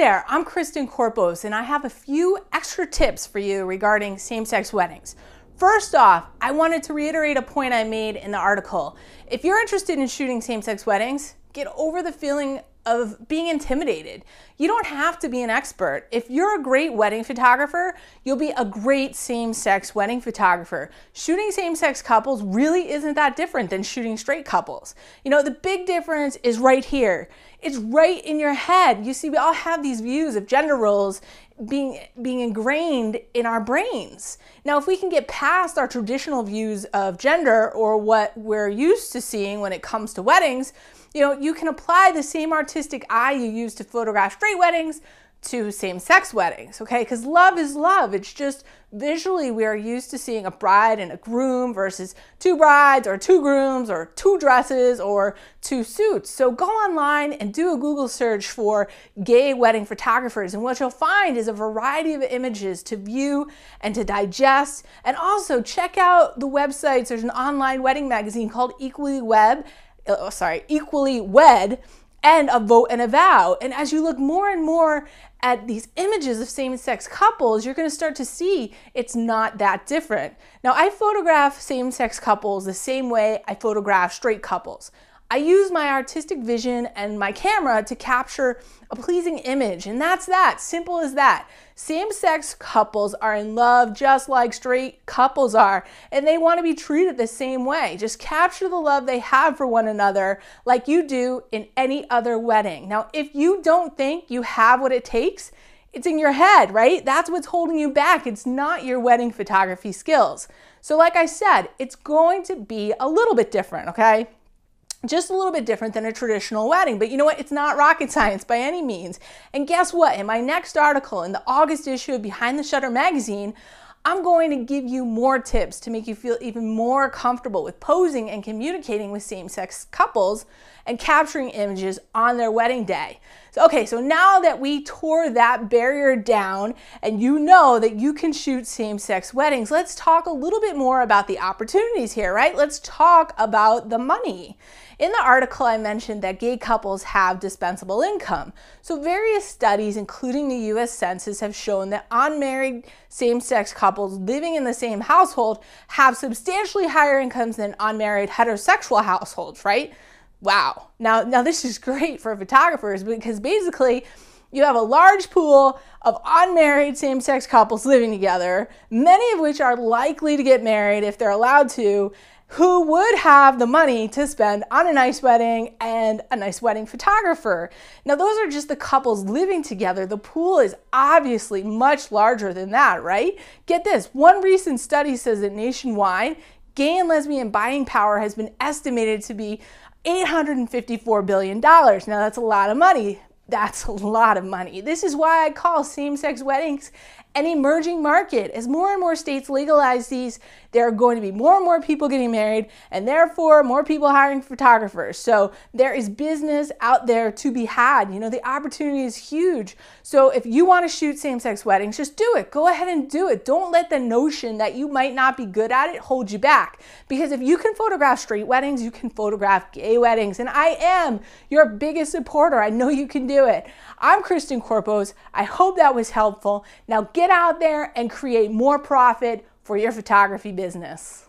there, I'm Kristen Corpos, and I have a few extra tips for you regarding same-sex weddings. First off, I wanted to reiterate a point I made in the article. If you're interested in shooting same-sex weddings, get over the feeling of being intimidated. You don't have to be an expert. If you're a great wedding photographer, you'll be a great same-sex wedding photographer. Shooting same-sex couples really isn't that different than shooting straight couples. You know, the big difference is right here. It's right in your head. You see, we all have these views of gender roles being ingrained in our brains. Now, if we can get past our traditional views of gender or what we're used to seeing when it comes to weddings, you know, you can apply the same artistic eye you use to photograph straight weddings to same-sex weddings, okay? Because love is love. It's just visually we are used to seeing a bride and a groom versus two brides or two grooms or two dresses or two suits. So go online and do a Google search for gay wedding photographers, and what you'll find is a variety of images to view and to digest. And also check out the websites. There's an online wedding magazine called Equally Wed, and A Vote and a Vow. And as you look more and more at these images of same-sex couples, you're going to start to see it's not that different. Now, I photograph same-sex couples the same way I photograph straight couples. I use my artistic vision and my camera to capture a pleasing image, and that's that. Simple as that. Same-sex couples are in love just like straight couples are, and they want to be treated the same way. Just capture the love they have for one another like you do in any other wedding. Now, if you don't think you have what it takes, it's in your head, right? That's what's holding you back. It's not your wedding photography skills. So like I said, it's going to be a little bit different, okay? Just a little bit different than a traditional wedding. But you know what? It's not rocket science by any means. And guess what? In my next article, in the August issue of Behind the Shutter magazine, I'm going to give you more tips to make you feel even more comfortable with posing and communicating with same-sex couples and capturing images on their wedding day. So now that we tore that barrier down and you know that you can shoot same-sex weddings, let's talk a little bit more about the opportunities here, right? Let's talk about the money. In the article, I mentioned that gay couples have dispensable income. So various studies, including the US Census, have shown that unmarried same-sex couples living in the same household have substantially higher incomes than unmarried heterosexual households, right? Wow. Now this is great for photographers because basically you have a large pool of unmarried same-sex couples living together, many of which are likely to get married if they're allowed to, who would have the money to spend on a nice wedding and a nice wedding photographer. Now, those are just the couples living together. The pool is obviously much larger than that, right? Get this, one recent study says that nationwide, gay and lesbian buying power has been estimated to be $854 billion. Now, that's a lot of money. That's a lot of money. This is why I call same-sex weddings an emerging market. As more and more states legalize these, there are going to be more and more people getting married, and therefore more people hiring photographers. So there is business out there to be had. You know, the opportunity is huge. So if you want to shoot same-sex weddings, just do it. Go ahead and do it. Don't let the notion that you might not be good at it hold you back. Because if you can photograph straight weddings, you can photograph gay weddings. And I am your biggest supporter. I know you can do it. I'm Kristen Corpos. I hope that was helpful. Now get out there and create more profit for your photography business.